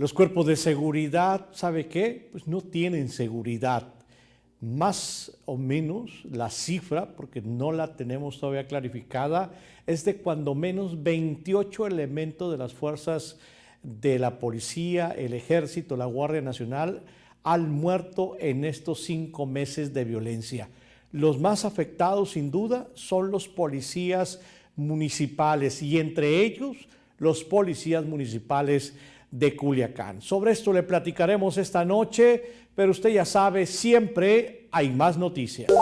Los cuerpos de seguridad, ¿sabe qué? Pues no tienen seguridad. Más o menos la cifra, porque no la tenemos todavía clarificada, es de cuando menos 28 elementos de las fuerzas de la policía, el ejército, la Guardia Nacional han muerto en estos 5 meses de violencia. Los más afectados, sin duda, son los policías municipales y entre ellos los policías municipales de Culiacán. Sobre esto le platicaremos esta noche, pero usted ya sabe, siempre hay más noticias.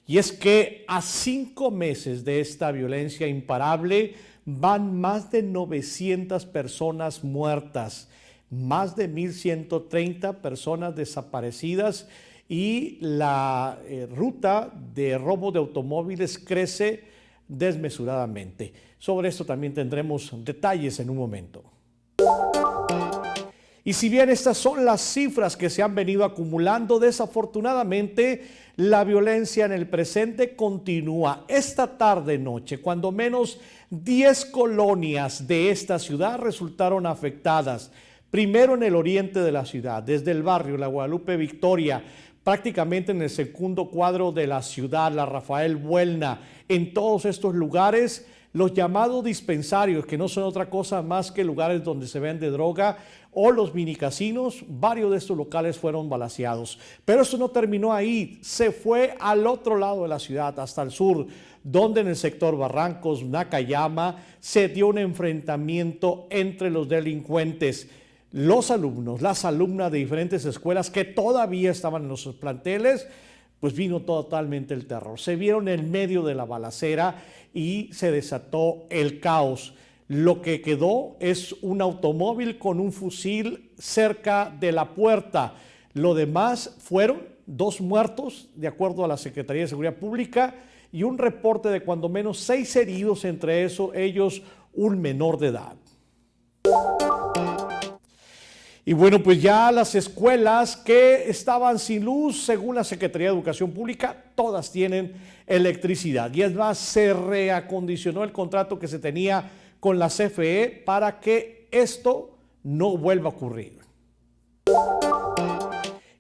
Y es que a 5 meses de esta violencia imparable van más de 900 personas muertas, más de 1,130 personas desaparecidas y la ruta de robo de automóviles crece desmesuradamente. Sobre esto también tendremos detalles en un momento. Y si bien estas son las cifras que se han venido acumulando, desafortunadamente la violencia en el presente continúa. Esta tarde-noche, cuando menos 10 colonias de esta ciudad resultaron afectadas. Primero en el oriente de la ciudad, desde el barrio La Guadalupe Victoria, prácticamente en el segundo cuadro de la ciudad, la Rafael Buelna. En todos estos lugares, los llamados dispensarios, que no son otra cosa más que lugares donde se vende droga, o los minicasinos, varios de estos locales fueron balaceados. Pero eso no terminó ahí, se fue al otro lado de la ciudad, hasta el sur, donde en el sector Barrancos, Nakayama, se dio un enfrentamiento entre los delincuentes. Los alumnos, las alumnas de diferentes escuelas que todavía estaban en los planteles, pues vino totalmente el terror. Se vieron en medio de la balacera y se desató el caos. Lo que quedó es un automóvil con un fusil cerca de la puerta. Lo demás fueron 2 muertos, de acuerdo a la Secretaría de Seguridad Pública, y un reporte de cuando menos 6 heridos, entre ellos un menor de edad. Y bueno, pues ya las escuelas que estaban sin luz, según la Secretaría de Educación Pública, todas tienen electricidad. Y es más, se reacondicionó el contrato que se tenía con la CFE para que esto no vuelva a ocurrir.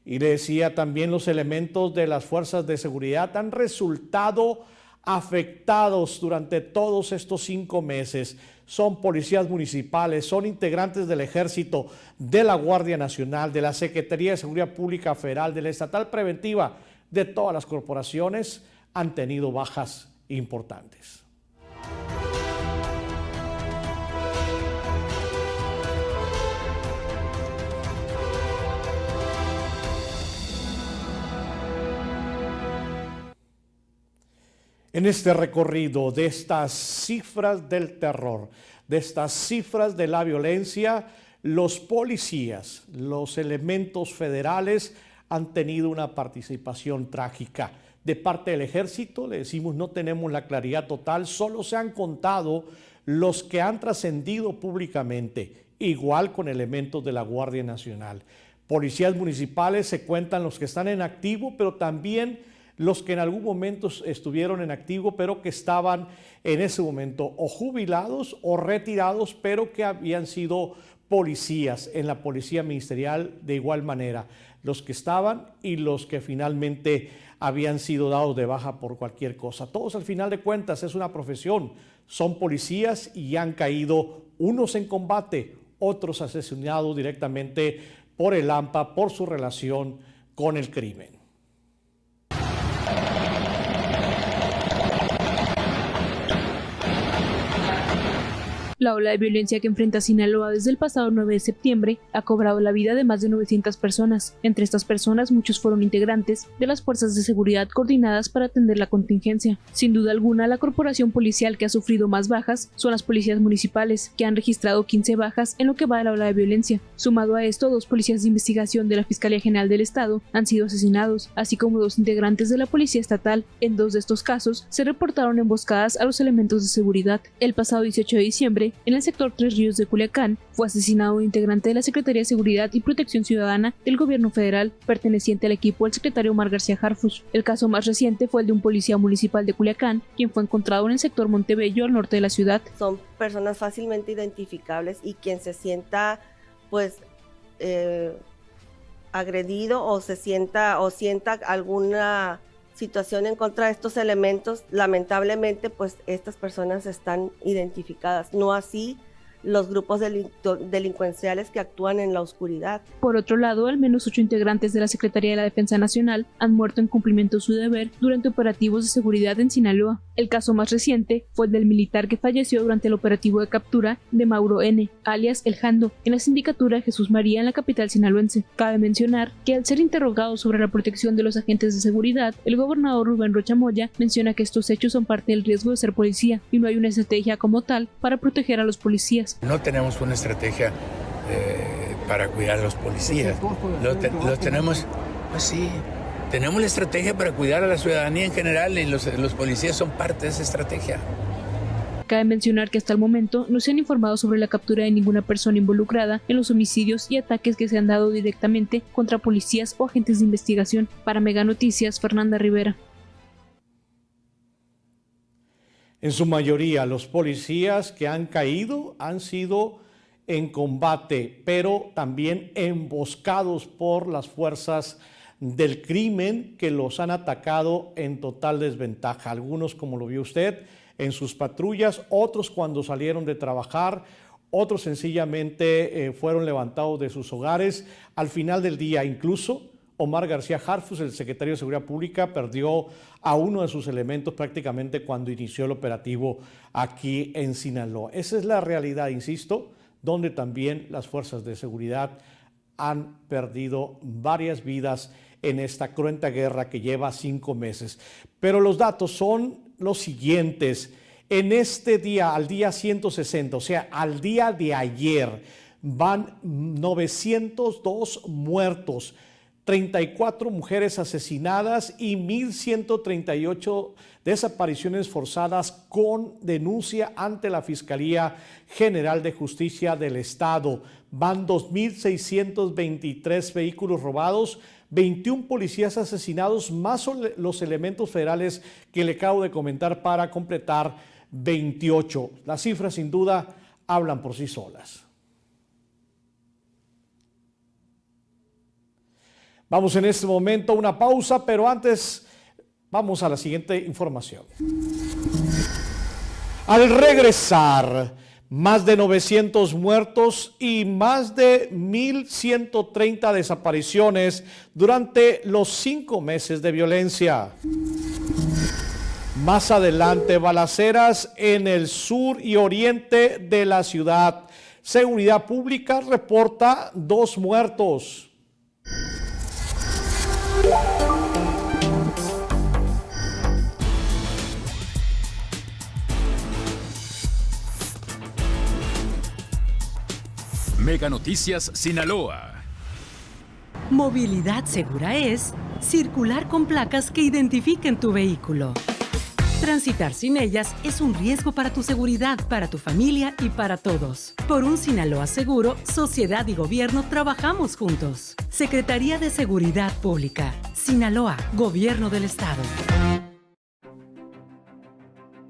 Y le decía, también los elementos de las fuerzas de seguridad han resultado afectados durante todos estos 5 meses. Son policías municipales, son integrantes del Ejército, de la Guardia Nacional, de la Secretaría de Seguridad Pública Federal, de la Estatal Preventiva, de todas las corporaciones, han tenido bajas importantes. En este recorrido de estas cifras del terror, de estas cifras de la violencia, los policías, los elementos federales han tenido una participación trágica. De parte del ejército, le decimos, no tenemos la claridad total, solo se han contado los que han trascendido públicamente, igual con elementos de la Guardia Nacional. Policías municipales se cuentan los que están en activo, pero también los que en algún momento estuvieron en activo, pero que estaban en ese momento o jubilados o retirados, pero que habían sido policías en la policía ministerial de igual manera, los que estaban y los que finalmente habían sido dados de baja por cualquier cosa. Todos al final de cuentas es una profesión, son policías y han caído unos en combate, otros asesinados directamente por el AMPA, por su relación con el crimen. La ola de violencia que enfrenta Sinaloa desde el pasado 9 de septiembre ha cobrado la vida de más de 900 personas. Entre estas personas, muchos fueron integrantes de las fuerzas de seguridad coordinadas para atender la contingencia. Sin duda alguna, la corporación policial que ha sufrido más bajas son las policías municipales, que han registrado 15 bajas en lo que va de la ola de violencia. Sumado a esto, 2 policías de investigación de la Fiscalía General del Estado han sido asesinados, así como 2 integrantes de la Policía Estatal. En 2 de estos casos, se reportaron emboscadas a los elementos de seguridad. El pasado 18 de diciembre, septiembre, en el sector Tres Ríos de Culiacán, fue asesinado un integrante de la Secretaría de Seguridad y Protección Ciudadana del Gobierno Federal, perteneciente al equipo del secretario Omar García Harfuch. El caso más reciente fue el de un policía municipal de Culiacán, quien fue encontrado en el sector Montebello, al norte de la ciudad. Son personas fácilmente identificables y quien se sienta, pues, agredido o sienta alguna situación en contra de estos elementos, lamentablemente pues estas personas están identificadas, no así los grupos delincuenciales que actúan en la oscuridad. Por otro lado, al menos 8 integrantes de la Secretaría de la Defensa Nacional han muerto en cumplimiento de su deber durante operativos de seguridad en Sinaloa. El caso más reciente fue el del militar que falleció durante el operativo de captura de Mauro N., alias El Jando, en la sindicatura Jesús María en la capital sinaloense. Cabe mencionar que al ser interrogado sobre la protección de los agentes de seguridad, el gobernador Rubén Rocha Moya menciona que estos hechos son parte del riesgo de ser policía y no hay una estrategia como tal para proteger a los policías. No tenemos una estrategia para cuidar a los policías. Los tenemos, pues sí, tenemos la estrategia para cuidar a la ciudadanía en general y los policías son parte de esa estrategia. Cabe mencionar que hasta el momento no se han informado sobre la captura de ninguna persona involucrada en los homicidios y ataques que se han dado directamente contra policías o agentes de investigación. Para Mega Noticias, Fernanda Rivera. En su mayoría, los policías que han caído han sido en combate, pero también emboscados por las fuerzas del crimen que los han atacado en total desventaja. Algunos, como lo vio usted, en sus patrullas, otros cuando salieron de trabajar, otros sencillamente fueron levantados de sus hogares. Al final del día, incluso Omar García Harfuch, el secretario de Seguridad Pública, perdió a uno de sus elementos prácticamente cuando inició el operativo aquí en Sinaloa. Esa es la realidad, insisto, donde también las fuerzas de seguridad han perdido varias vidas en esta cruenta guerra que lleva 5 meses. Pero los datos son los siguientes. En este día, al día 160, o sea, al día de ayer, van 902 muertos, 34 mujeres asesinadas y 1,138 desapariciones forzadas con denuncia ante la Fiscalía General de Justicia del Estado. Van 2,623 vehículos robados, 21 policías asesinados, más los elementos federales que le acabo de comentar para completar 28. Las cifras sin duda hablan por sí solas. Vamos en este momento a una pausa, pero antes vamos a la siguiente información. Al regresar, más de 900 muertos y más de 1,130 desapariciones durante los 5 meses de violencia. Más adelante, balaceras en el sur y oriente de la ciudad. Seguridad Pública reporta 2 muertos. Mega Noticias Sinaloa. Movilidad segura es circular con placas que identifiquen tu vehículo. Transitar sin ellas es un riesgo para tu seguridad, para tu familia y para todos. Por un Sinaloa seguro, sociedad y gobierno trabajamos juntos. Secretaría de Seguridad Pública. Sinaloa, Gobierno del Estado.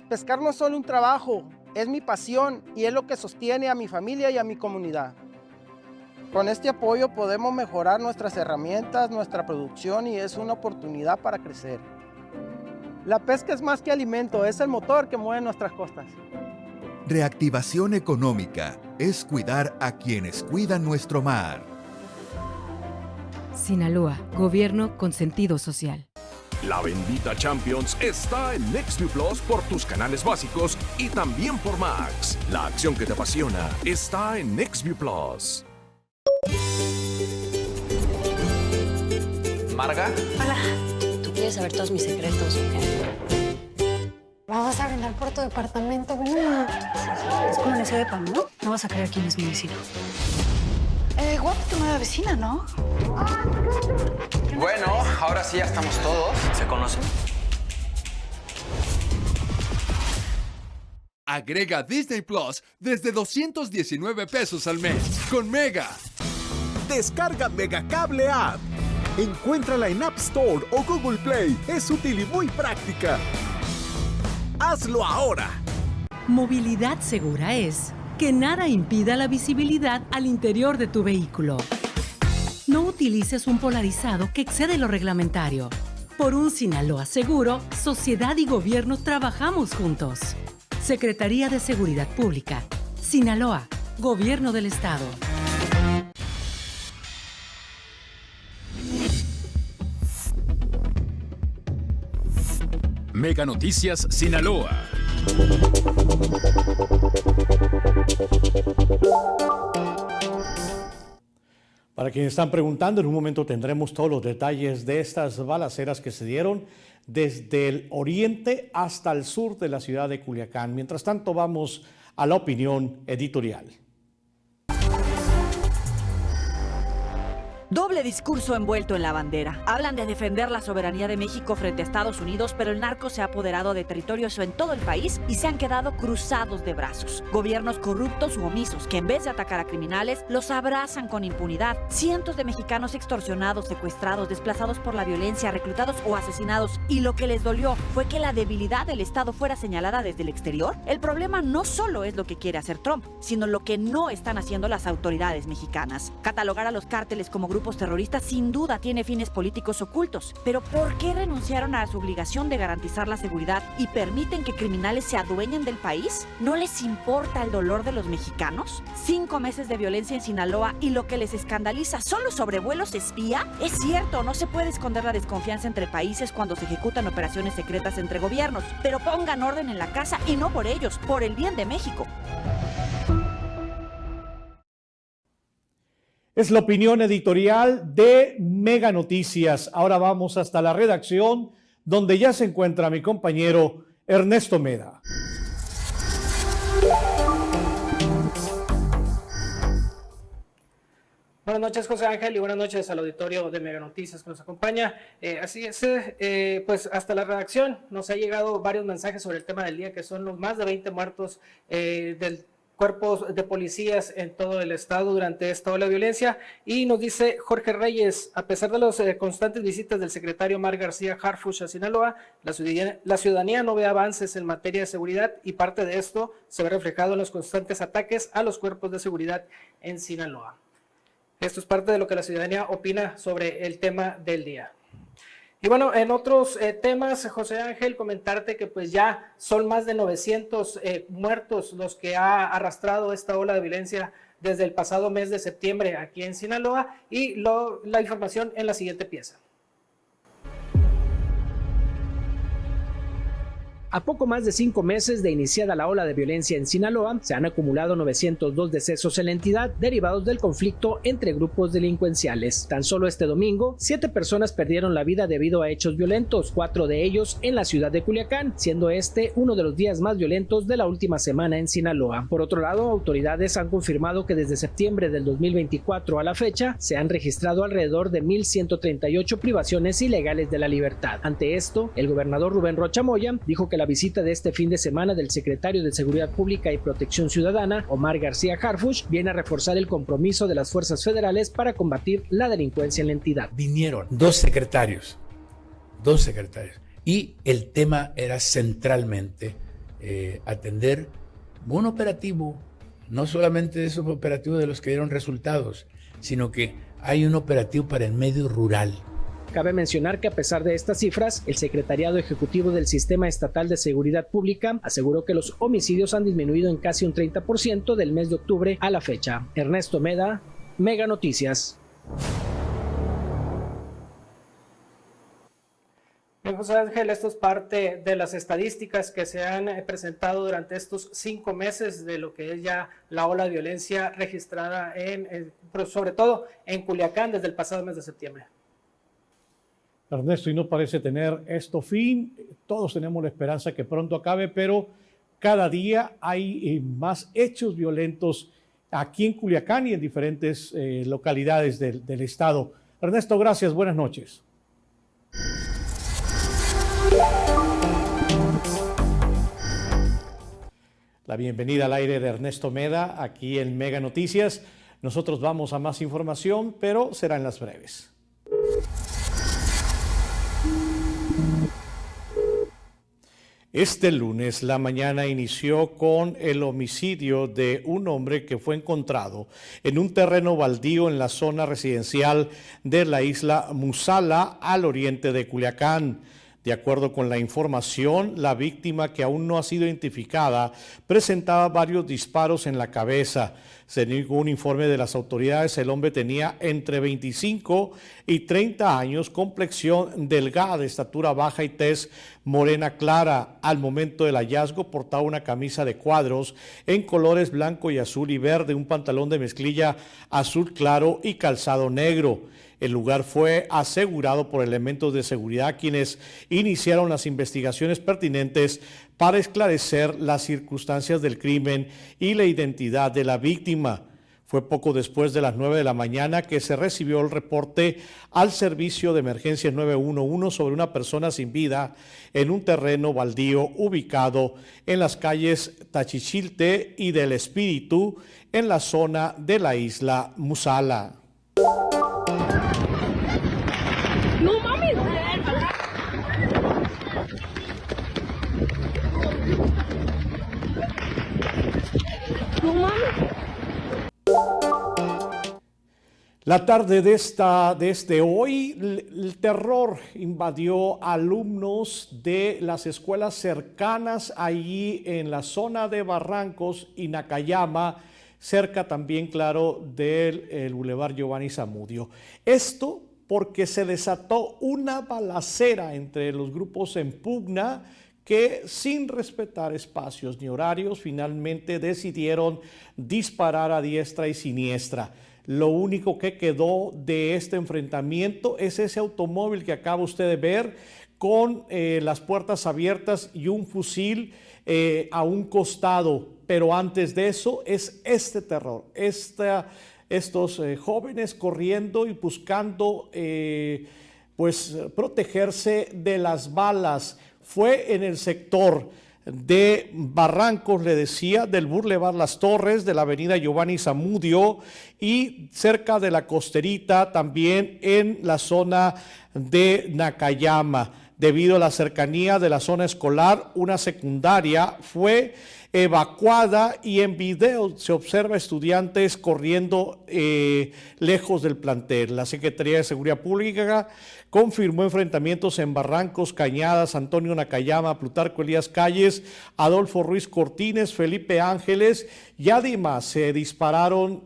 Pescar no es solo un trabajo, es mi pasión y es lo que sostiene a mi familia y a mi comunidad. Con este apoyo podemos mejorar nuestras herramientas, nuestra producción y es una oportunidad para crecer. La pesca es más que alimento, es el motor que mueve nuestras costas. Reactivación económica es cuidar a quienes cuidan nuestro mar. Sinaloa, Gobierno con sentido social. La bendita Champions está en Nextview Plus por tus canales básicos y también por Max. La acción que te apasiona está en Nextview Plus. Marga. Hola. ¿Tú quieres saber todos mis secretos o qué? Vamos a brindar por tu departamento, ven nomás. Es como negocio de pan, ¿no? No vas a creer quién es mi vecino. Guapa tu nueva vecina, ¿no? Bueno, ahora sí ya estamos todos. ¿Se conocen? Agrega Disney Plus desde 219 pesos al mes con Mega. Descarga Megacable App. Encuéntrala en App Store o Google Play. Es útil y muy práctica. ¡Hazlo ahora! Movilidad segura es que nada impida la visibilidad al interior de tu vehículo. No utilices un polarizado que excede lo reglamentario. Por un Sinaloa seguro, sociedad y gobierno trabajamos juntos. Secretaría de Seguridad Pública. Sinaloa, Gobierno del Estado. Mega Noticias Sinaloa. Para quienes están preguntando, en un momento tendremos todos los detalles de estas balaceras que se dieron desde el oriente hasta el sur de la ciudad de Culiacán. Mientras tanto, vamos a la opinión editorial. Doble discurso envuelto en la bandera. Hablan de defender la soberanía de México frente a Estados Unidos, pero el narco se ha apoderado de territorios en todo el país y se han quedado cruzados de brazos. Gobiernos corruptos u omisos que en vez de atacar a criminales, los abrazan con impunidad. Cientos de mexicanos extorsionados, secuestrados, desplazados por la violencia, reclutados o asesinados. Y lo que les dolió fue que la debilidad del Estado fuera señalada desde el exterior. El problema no solo es lo que quiere hacer Trump, sino lo que no están haciendo las autoridades mexicanas. Catalogar a los cárteles como grupos terroristas sin duda tiene fines políticos ocultos, pero ¿por qué renunciaron a su obligación de garantizar la seguridad y permiten que criminales se adueñen del país? ¿No les importa el dolor de los mexicanos? 5 meses de violencia en Sinaloa y lo que les escandaliza son los sobrevuelos espía. Es cierto, no se puede esconder la desconfianza entre países cuando se ejecutan operaciones secretas entre gobiernos, pero pongan orden en la casa y no por ellos, por el bien de México. Es la opinión editorial de Mega Noticias. Ahora vamos hasta la redacción, donde ya se encuentra mi compañero Ernesto Meda. Buenas noches, José Ángel, y buenas noches al auditorio de Mega Noticias que nos acompaña. Así es, pues hasta la redacción nos ha llegado varios mensajes sobre el tema del día, que son los más de 20 muertos del cuerpos de policías en todo el estado durante esta ola de violencia. Y nos dice Jorge Reyes: a pesar de las constantes visitas del secretario Omar García Harfuch a Sinaloa, la ciudadanía no ve avances en materia de seguridad, y parte de esto se ve reflejado en los constantes ataques a los cuerpos de seguridad en Sinaloa. Esto es parte de lo que la ciudadanía opina sobre el tema del día. Y bueno, en otros temas, José Ángel, comentarte que pues ya son más de 900 muertos los que ha arrastrado esta ola de violencia desde el pasado mes de septiembre aquí en Sinaloa, y la información en la siguiente pieza. A poco más de 5 meses de iniciada la ola de violencia en Sinaloa, se han acumulado 902 decesos en la entidad derivados del conflicto entre grupos delincuenciales. Tan solo este domingo, 7 personas perdieron la vida debido a hechos violentos, 4 de ellos en la ciudad de Culiacán, siendo este uno de los días más violentos de la última semana en Sinaloa. Por otro lado, autoridades han confirmado que desde septiembre del 2024 a la fecha, se han registrado alrededor de 1,138 privaciones ilegales de la libertad. Ante esto, el gobernador Rubén Rocha Moya dijo que la visita de este fin de semana del secretario de Seguridad Pública y Protección Ciudadana, Omar García Harfuch, viene a reforzar el compromiso de las fuerzas federales para combatir la delincuencia en la entidad. Vinieron dos secretarios, y el tema era centralmente atender un operativo, no solamente de esos operativos de los que dieron resultados, sino que hay un operativo para el medio rural. Cabe mencionar que a pesar de estas cifras, el Secretariado Ejecutivo del Sistema Estatal de Seguridad Pública aseguró que los homicidios han disminuido en casi un 30% del mes de octubre a la fecha. Ernesto Meda, Mega Noticias. Bien, José Ángel, esto es parte de las estadísticas que se han presentado durante estos 5 meses de lo que es ya la ola de violencia registrada pero sobre todo en Culiacán desde el pasado mes de septiembre. Ernesto, y no parece tener esto fin. Todos tenemos la esperanza que pronto acabe, pero cada día hay más hechos violentos aquí en Culiacán y en diferentes localidades del estado. Ernesto, gracias. Buenas noches. La bienvenida al aire de Ernesto Meda, aquí en Mega Noticias. Nosotros vamos a más información, pero será en las breves. Este lunes la mañana inició con el homicidio de un hombre que fue encontrado en un terreno baldío en la zona residencial de la isla Musala, al oriente de Culiacán. De acuerdo con la información, la víctima, que aún no ha sido identificada, presentaba varios disparos en la cabeza. Según un informe de las autoridades, el hombre tenía entre 25 y 30 años, complexión delgada, estatura baja y tez morena clara. Al momento del hallazgo portaba una camisa de cuadros en colores blanco y azul y verde, un pantalón de mezclilla azul claro y calzado negro. El lugar fue asegurado por elementos de seguridad, quienes iniciaron las investigaciones pertinentes para esclarecer las circunstancias del crimen y la identidad de la víctima. Fue poco después de las 9 de la mañana que se recibió el reporte al servicio de emergencias 911 sobre una persona sin vida en un terreno baldío ubicado en las calles Tachichilte y del Espíritu, en la zona de la isla Musala. ¡No mames! ¡No mames! La tarde de hoy, el terror invadió alumnos de las escuelas cercanas allí en la zona de Barrancos y Nakayama, cerca también, claro, del Boulevard Giovanni Zamudio. Esto porque se desató una balacera entre los grupos en pugna que, sin respetar espacios ni horarios, finalmente decidieron disparar a diestra y siniestra. Lo único que quedó de este enfrentamiento es ese automóvil que acaba usted de ver con las puertas abiertas y un fusil a un costado. Pero antes de eso es este terror, estos jóvenes corriendo y buscando protegerse de las balas. Fue en el sector de Barrancos, le decía, del Boulevard Las Torres, de la avenida Giovanni Zamudio y cerca de la Costerita, también en la zona de Nakayama. Debido a la cercanía de la zona escolar, una secundaria fue evacuada y en video se observa estudiantes corriendo lejos del plantel. La Secretaría de Seguridad Pública confirmó enfrentamientos en Barrancos, Cañadas, Antonio Nakayama, Plutarco Elías Calles, Adolfo Ruiz Cortines, Felipe Ángeles, y además se dispararon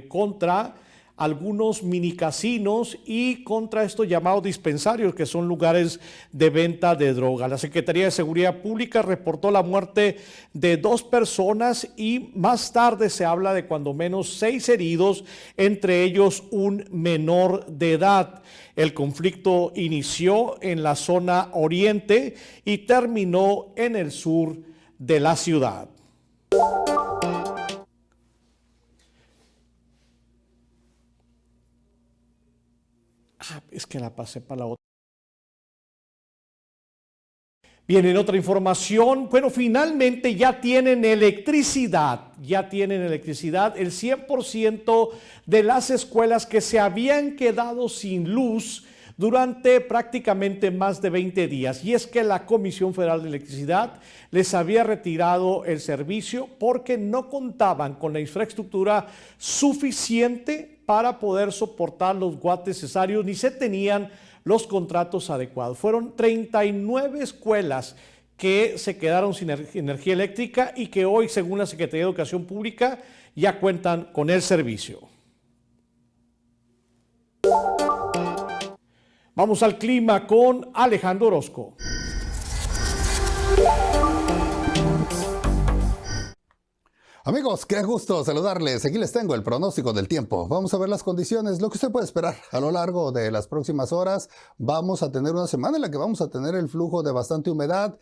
contra algunos minicasinos y contra estos llamados dispensarios, que son lugares de venta de droga. La Secretaría de Seguridad Pública reportó la muerte de 2 personas y más tarde se habla de cuando menos 6 heridos, entre ellos un menor de edad. El conflicto inició en la zona oriente y terminó en el sur de la ciudad. Es que la pasé para la otra. Bien, en otra información, bueno, finalmente ya tienen electricidad. El 100% de las escuelas que se habían quedado sin luz durante prácticamente más de 20 días. Y es que la Comisión Federal de Electricidad les había retirado el servicio porque no contaban con la infraestructura suficiente para poder soportar los watts necesarios, ni se tenían los contratos adecuados. Fueron 39 escuelas que se quedaron sin energía eléctrica y que hoy, según la Secretaría de Educación Pública, ya cuentan con el servicio. Vamos al clima con Alejandro Orozco. Amigos, qué gusto saludarles. Aquí les tengo el pronóstico del tiempo. Vamos a ver las condiciones, lo que usted puede esperar a lo largo de las próximas horas. Vamos a tener una semana en la que vamos a tener el flujo de bastante humedad,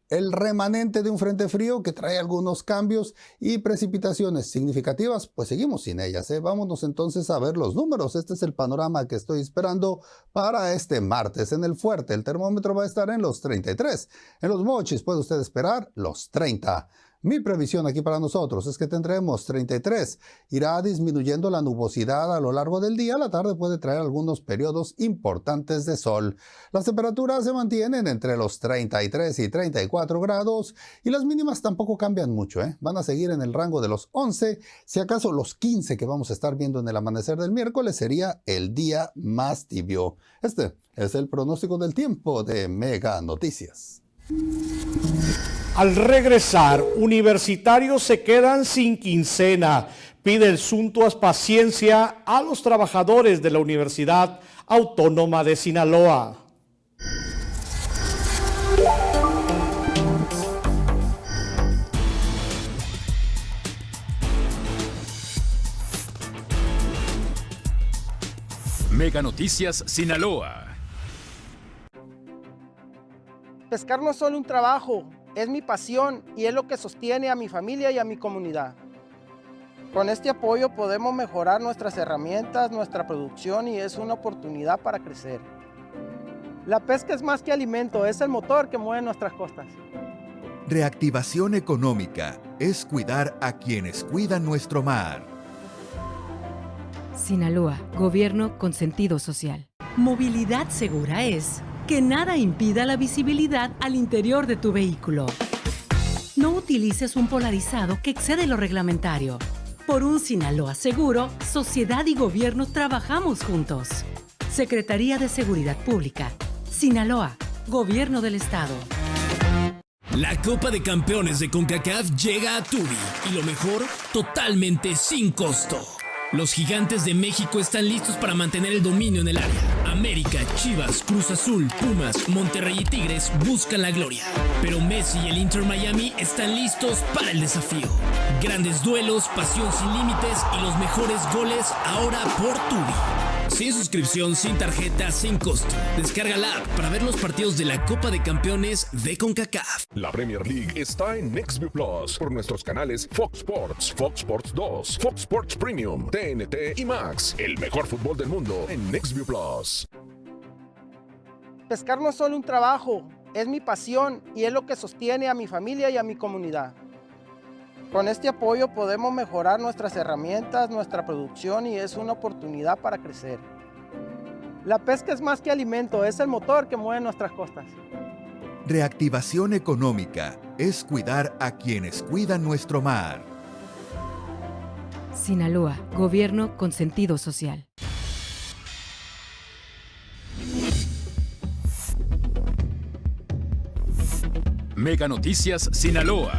el remanente de un frente frío que trae algunos cambios y precipitaciones significativas, pues seguimos sin ellas. Vámonos entonces a ver los números. Este es el panorama que estoy esperando para este martes. En el Fuerte el termómetro va a estar en los 33. En los Mochis puede usted esperar los 30. Mi previsión aquí para nosotros es que tendremos 33. Irá disminuyendo la nubosidad a lo largo del día. La tarde puede traer algunos periodos importantes de sol. Las temperaturas se mantienen entre los 33 y 34 grados y las mínimas tampoco cambian mucho, Van a seguir en el rango de los 11. Si acaso los 15 que vamos a estar viendo en el amanecer del miércoles sería el día más tibio. Este es el pronóstico del tiempo de Mega Noticias. Al regresar, universitarios se quedan sin quincena. Pide el Suntuas paciencia a los trabajadores de la Universidad Autónoma de Sinaloa. Mega Noticias Sinaloa. Pescar no es solo un trabajo, es mi pasión y es lo que sostiene a mi familia y a mi comunidad. Con este apoyo podemos mejorar nuestras herramientas, nuestra producción y es una oportunidad para crecer. La pesca es más que alimento, es el motor que mueve nuestras costas. Reactivación económica es cuidar a quienes cuidan nuestro mar. Sinaloa, gobierno con sentido social. Movilidad segura es que nada impida la visibilidad al interior de tu vehículo. No utilices un polarizado que excede lo reglamentario. Por un Sinaloa seguro, sociedad y gobierno trabajamos juntos. Secretaría de Seguridad Pública. Sinaloa, Gobierno del Estado. La Copa de Campeones de CONCACAF llega a Tubi y lo mejor, totalmente sin costo. Los Gigantes de México están listos para mantener el dominio en el área. América, Chivas, Cruz Azul, Pumas, Monterrey y Tigres buscan la gloria. Pero Messi y el Inter Miami están listos para el desafío. Grandes duelos, pasión sin límites y los mejores goles ahora por Tubi. Sin suscripción, sin tarjeta, sin costo. Descarga la app para ver los partidos de la Copa de Campeones de CONCACAF. La Premier League está en NextView Plus por nuestros canales Fox Sports, Fox Sports 2, Fox Sports Premium, TNT y Max. El mejor fútbol del mundo en NextView Plus. Pescar no es solo un trabajo, es mi pasión y es lo que sostiene a mi familia y a mi comunidad. Con este apoyo podemos mejorar nuestras herramientas, nuestra producción y es una oportunidad para crecer. La pesca es más que alimento, es el motor que mueve nuestras costas. Reactivación económica es cuidar a quienes cuidan nuestro mar. Sinaloa, gobierno con sentido social. Mega Noticias Sinaloa.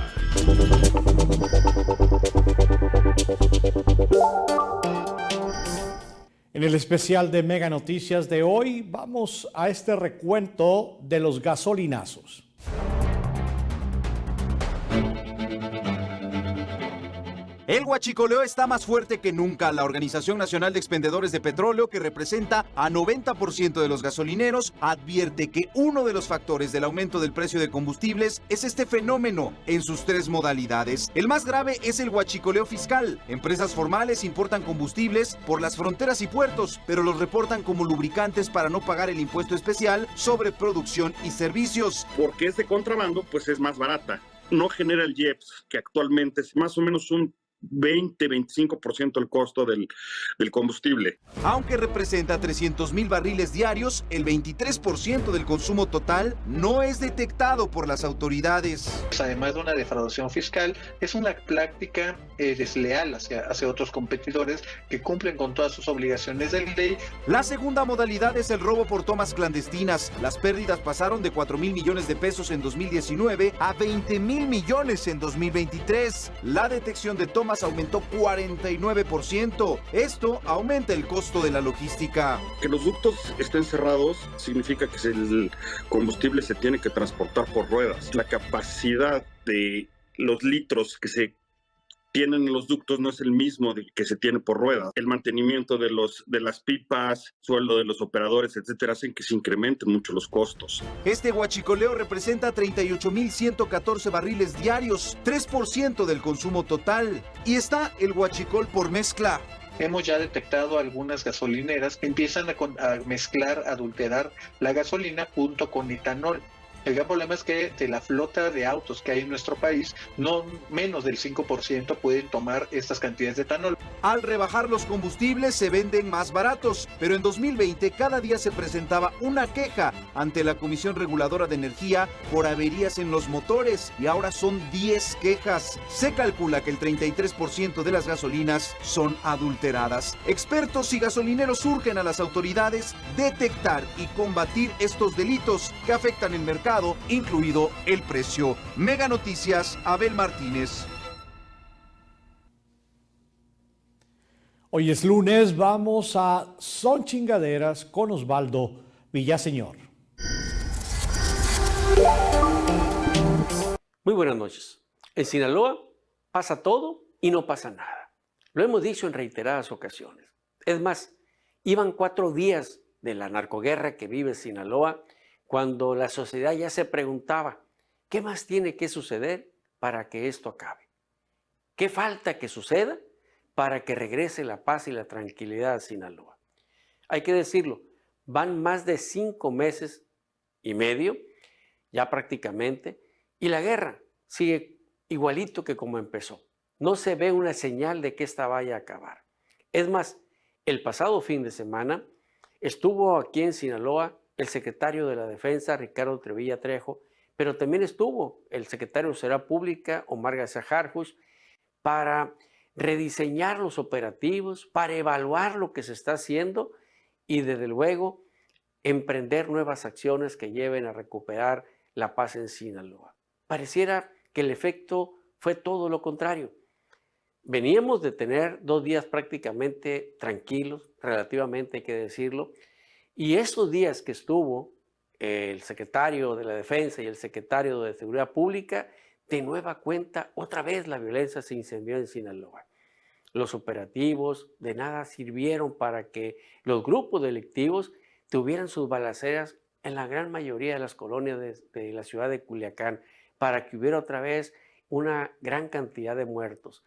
En el especial de Mega Noticias de hoy vamos a este recuento de los gasolinazos. El huachicoleo está más fuerte que nunca. La Organización Nacional de Expendedores de Petróleo, que representa a 90% de los gasolineros, advierte que uno de los factores del aumento del precio de combustibles es este fenómeno en sus tres modalidades. El más grave es el huachicoleo fiscal. Empresas formales importan combustibles por las fronteras y puertos, pero los reportan como lubricantes para no pagar el impuesto especial sobre producción y servicios. Porque es de contrabando, pues es más barata. No genera el IEPS, que actualmente es más o menos un 20-25% el costo del combustible. Aunque representa 300,000 barriles diarios, el 23% del consumo total no es detectado por las autoridades. Además de una defraudación fiscal, es una práctica desleal hacia otros competidores que cumplen con todas sus obligaciones de ley. La segunda modalidad es el robo por tomas clandestinas. Las pérdidas pasaron de 4,000 millones de pesos en 2019 a 20,000 millones en 2023. La detección de tomas aumentó 49%. Esto aumenta el costo de la logística. Que los ductos estén cerrados significa que el combustible se tiene que transportar por ruedas. La capacidad de los litros que se tienen en los ductos no es el mismo que se tiene por ruedas. El mantenimiento de las pipas, sueldo de los operadores, etcétera, hacen que se incrementen mucho los costos. Este huachicoleo representa 38,114 barriles diarios, 3% del consumo total. Y está el huachicol por mezcla. Hemos ya detectado algunas gasolineras que empiezan a mezclar, adulterar la gasolina junto con etanol. El gran problema es que de la flota de autos que hay en nuestro país, no menos del 5% pueden tomar estas cantidades de etanol. Al rebajar los combustibles se venden más baratos, pero en 2020 cada día se presentaba una queja ante la Comisión Reguladora de Energía por averías en los motores y ahora son 10 quejas. Se calcula que el 33% de las gasolinas son adulteradas. Expertos y gasolineros urgen a las autoridades detectar y combatir estos delitos que afectan el mercado, incluido el precio. Mega Noticias, Abel Martínez. Hoy es lunes, vamos a Son Chingaderas con Osvaldo Villaseñor. Muy buenas noches. En Sinaloa pasa todo y no pasa nada. Lo hemos dicho en reiteradas ocasiones. Es más, iban 4 días de la narcoguerra que vive Sinaloa cuando la sociedad ya se preguntaba, ¿qué más tiene que suceder para que esto acabe? ¿Qué falta que suceda para que regrese la paz y la tranquilidad a Sinaloa? Hay que decirlo, van más de 5 meses y medio, ya prácticamente, y la guerra sigue igualito que como empezó. No se ve una señal de que esta vaya a acabar. Es más, el pasado fin de semana estuvo aquí en Sinaloa el secretario de la Defensa, Ricardo Trevilla Trejo, pero también estuvo el secretario de Seguridad Pública, Omar García Harfuch, para rediseñar los operativos, para evaluar lo que se está haciendo y desde luego emprender nuevas acciones que lleven a recuperar la paz en Sinaloa. Pareciera que el efecto fue todo lo contrario. Veníamos de tener 2 días prácticamente tranquilos, relativamente hay que decirlo, y esos días que estuvo el secretario de la Defensa y el secretario de Seguridad Pública, de nueva cuenta, otra vez la violencia se incendió en Sinaloa. Los operativos de nada sirvieron para que los grupos delictivos tuvieran sus balaceras en la gran mayoría de las colonias de la ciudad de Culiacán, para que hubiera otra vez una gran cantidad de muertos.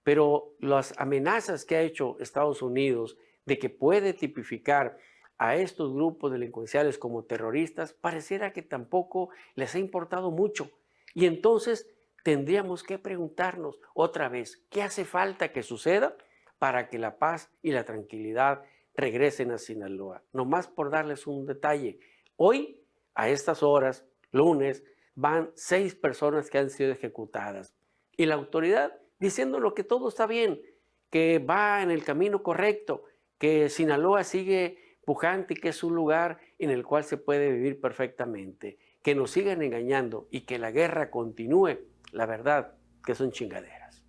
Pero las amenazas que ha hecho Estados Unidos de que puede tipificar a estos grupos delincuenciales como terroristas, pareciera que tampoco les ha importado mucho. Y entonces tendríamos que preguntarnos otra vez, ¿qué hace falta que suceda para que la paz y la tranquilidad regresen a Sinaloa? Nomás por darles un detalle, hoy a estas horas, lunes, van 6 personas que han sido ejecutadas. Y la autoridad diciéndolo que todo está bien, que va en el camino correcto, que Sinaloa sigue pujante y que es un lugar en el cual se puede vivir perfectamente. Que nos sigan engañando y que la guerra continúe, la verdad que son chingaderas.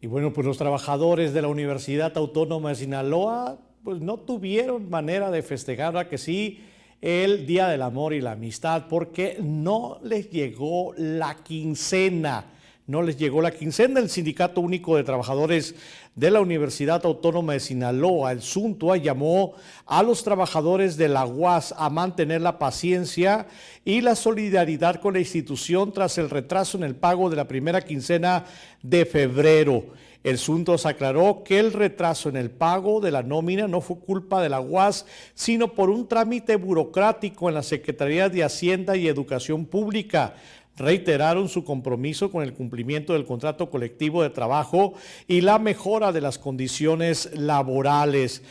Y bueno, pues los trabajadores de la Universidad Autónoma de Sinaloa pues no tuvieron manera de festejar, ¿verdad que sí?, el Día del Amor y la Amistad, porque no les llegó la quincena. No les llegó la quincena. El Sindicato Único de Trabajadores de la Universidad Autónoma de Sinaloa, el SUNTUA, llamó a los trabajadores de la UAS a mantener la paciencia y la solidaridad con la institución tras el retraso en el pago de la primera quincena de febrero. El SUNTUA aclaró que el retraso en el pago de la nómina no fue culpa de la UAS, sino por un trámite burocrático en la Secretaría de Hacienda y Educación Pública. Reiteraron su compromiso con el cumplimiento del contrato colectivo de trabajo y la mejora de las condiciones laborales.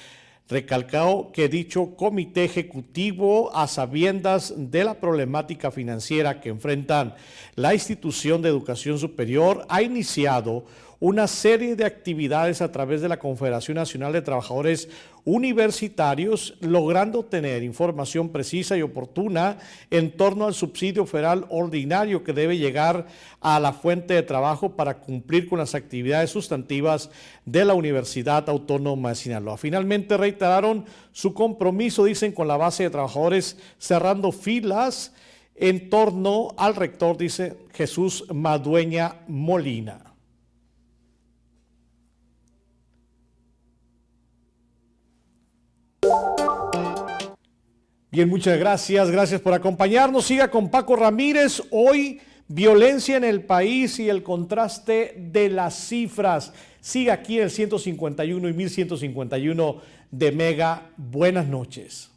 Recalcó que dicho comité ejecutivo, a sabiendas de la problemática financiera que enfrentan la institución de educación superior, ha iniciado una serie de actividades a través de la Confederación Nacional de Trabajadores Universitarios, logrando tener información precisa y oportuna en torno al subsidio federal ordinario que debe llegar a la fuente de trabajo para cumplir con las actividades sustantivas de la Universidad Autónoma de Sinaloa. Finalmente reiteraron su compromiso, dicen, con la base de trabajadores, cerrando filas en torno al rector, dice Jesús Madueña Molina. Bien, muchas gracias. Gracias por acompañarnos. Siga con Paco Ramírez. Hoy, violencia en el país y el contraste de las cifras. Siga aquí en el 151 y 1151 de Mega. Buenas noches.